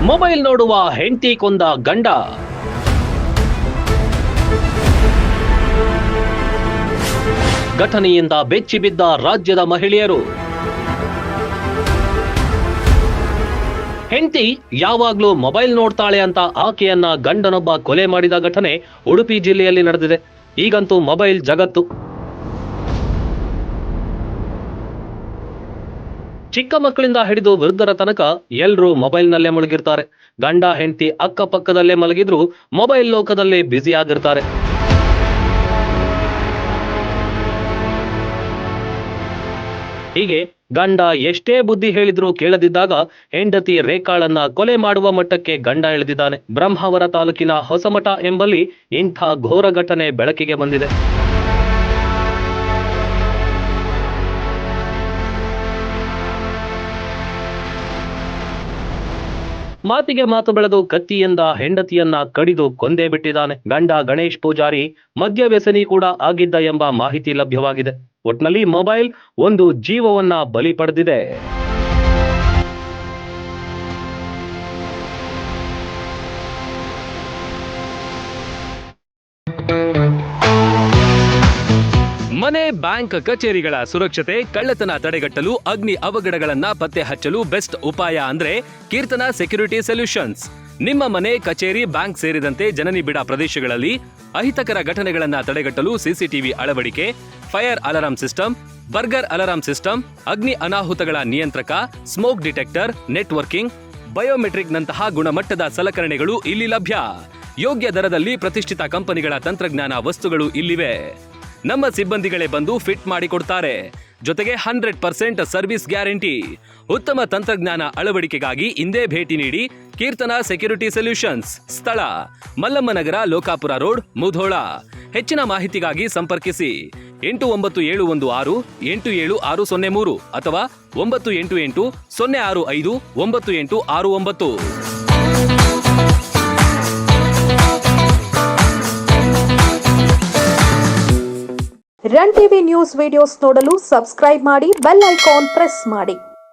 Mobile ನೋಡುವ ಹೆಂಡತಿ ಕೊಂದ ಗಂಡ. ಘಟನೆಯಿಂದ ಬೆಚ್ಚಿ ಬಿದ್ದ ರಾಜ್ಯದ ಮಹಿಳೆಯರು. ಹೆಂಡತಿ ಯಾವಾಗ್ಲೂ ಮೊಬೈಲ್ ನೋಡ್ತಾಳೆ ಅಂತ ಆಕೆಯನ್ನ ಗಂಡನೊಬ್ಬ ಕೊಲೆ ಮಾಡಿದ ಘಟನೆ ಉಡುಪಿ ಜಿಲ್ಲೆಯಲ್ಲಿ ನಡೆದಿದೆ. ಈಗಂತೂ ಮೊಬೈಲ್ ಜಗತ್ತು. ಚಿಕ್ಕ ಮಕ್ಕಳಿಂದ ಹಿಡಿದು ವೃದ್ಧರ ತನಕ ಎಲ್ಲರೂ ಮೊಬೈಲ್ನಲ್ಲೇ ಮುಳುಗಿರ್ತಾರೆ. ಗಂಡ ಹೆಂಡತಿ ಅಕ್ಕಪಕ್ಕದಲ್ಲೇ ಮಲಗಿದ್ರು ಮೊಬೈಲ್ ಲೋಕದಲ್ಲೇ ಬ್ಯುಸಿ ಆಗಿರ್ತಾರೆ. ಹೀಗೆ ಗಂಡ ಎಷ್ಟೇ ಬುದ್ಧಿ ಹೇಳಿದ್ರೂ ಕೇಳದಿದ್ದಾಗ ಹೆಂಡತಿ ರೇಖಾಳನ್ನ ಕೊಲೆ ಮಾಡುವ ಮಟ್ಟಕ್ಕೆ ಗಂಡ ಇಳಿದಿದ್ದಾನೆ. ಬ್ರಹ್ಮಾವರ ತಾಲೂಕಿನ ಹೊಸಮಠ ಎಂಬಲ್ಲಿ ಇಂಥ ಘೋರ ಘಟನೆ ಬೆಳಕಿಗೆ ಬಂದಿದೆ. ಮಾತಿಗೆ ಮಾತು ಬೆಳೆದು ಕತ್ತಿಯಿಂದ ಹೆಂಡತಿಯನ್ನ ಕಡಿದು ಕೊಂದೇ ಬಿಟ್ಟಿದ್ದಾನೆ. ಗಂಡ ಗಣೇಶ್ ಪೂಜಾರಿ ಮದ್ಯ ವ್ಯಸನಿ ಕೂಡ ಆಗಿದ್ದ ಎಂಬ ಮಾಹಿತಿ ಲಭ್ಯವಾಗಿದೆ. ಒಟ್ನಲ್ಲಿ ಮೊಬೈಲ್ ಒಂದು ಜೀವವನ್ನ ಬಲಿ ಪಡೆದಿದೆ. ಮನೆ, ಬ್ಯಾಂಕ್, ಕಚೇರಿಗಳ ಸುರಕ್ಷತೆ, ಕಳ್ಳತನ ತಡೆಗಟ್ಟಲು, ಅಗ್ನಿ ಅವಘಡಗಳನ್ನ ಪತ್ತೆ ಹಚ್ಚಲು ಬೆಸ್ಟ್ ಉಪಾಯ ಅಂದ್ರೆ ಕೀರ್ತನ ಸೆಕ್ಯೂರಿಟಿ ಸೊಲ್ಯೂಷನ್ಸ್. ನಿಮ್ಮ ಮನೆ, ಕಚೇರಿ, ಬ್ಯಾಂಕ್ ಸೇರಿದಂತೆ ಜನನಿಬಿಡ ಪ್ರದೇಶಗಳಲ್ಲಿ ಅಹಿತಕರ ಘಟನೆಗಳನ್ನ ತಡೆಗಟ್ಟಲು ಸಿಸಿಟಿವಿ ಅಳವಡಿಕೆ, fire alarm system, burger alarm system, ಅಗ್ನಿ ಅನಾಹುತಗಳ ನಿಯಂತ್ರಕ, ಸ್ಮೋಕ್ ಡಿಟೆಕ್ಟರ್, ನೆಟ್ವರ್ಕಿಂಗ್, ಬಯೋಮೆಟ್ರಿಕ್ ನಂತಹ ಗುಣಮಟ್ಟದ ಸಲಕರಣೆಗಳು ಇಲ್ಲಿ ಲಭ್ಯ. ಯೋಗ್ಯ ದರದಲ್ಲಿ ಪ್ರತಿಷ್ಠಿತ ಕಂಪನಿಗಳ ತಂತ್ರಜ್ಞಾನ ವಸ್ತುಗಳು ಇಲ್ಲಿವೆ. ನಮ್ಮ ಸಿಬ್ಬಂದಿಗಳೇ ಬಂದು ಫಿಟ್ ಮಾಡಿಕೊಡ್ತಾರೆ. ಜೊತೆಗೆ 100% ಸರ್ವಿಸ್ ಗ್ಯಾರಂಟಿ. ಉತ್ತಮ ತಂತ್ರಜ್ಞಾನ ಅಳವಡಿಕೆಗಾಗಿ ಇಂದೇ ಭೇಟಿ ನೀಡಿ ಕೀರ್ತನ ಸೆಕ್ಯೂರಿಟಿ ಸೊಲ್ಯೂಷನ್ಸ್. ಸ್ಥಳ ಮಲ್ಲಮ್ಮನಗರ, ಲೋಕಾಪುರ ರೋಡ್, ಮುಧೋಳ. ಹೆಚ್ಚಿನ ಮಾಹಿತಿಗಾಗಿ ಸಂಪರ್ಕಿಸಿ 8971687603 ಅಥವಾ 9880659869. ರನ್ ಟಿವಿ ನ್ಯೂಸ್ ವಿಡಿಯೋಸ್ ನೋಡಲು ಸಬ್ಸ್ಕ್ರೈಬ್ ಮಾಡಿ, ಬೆಲ್ ಐಕಾನ್ ಪ್ರೆಸ್ ಮಾಡಿ.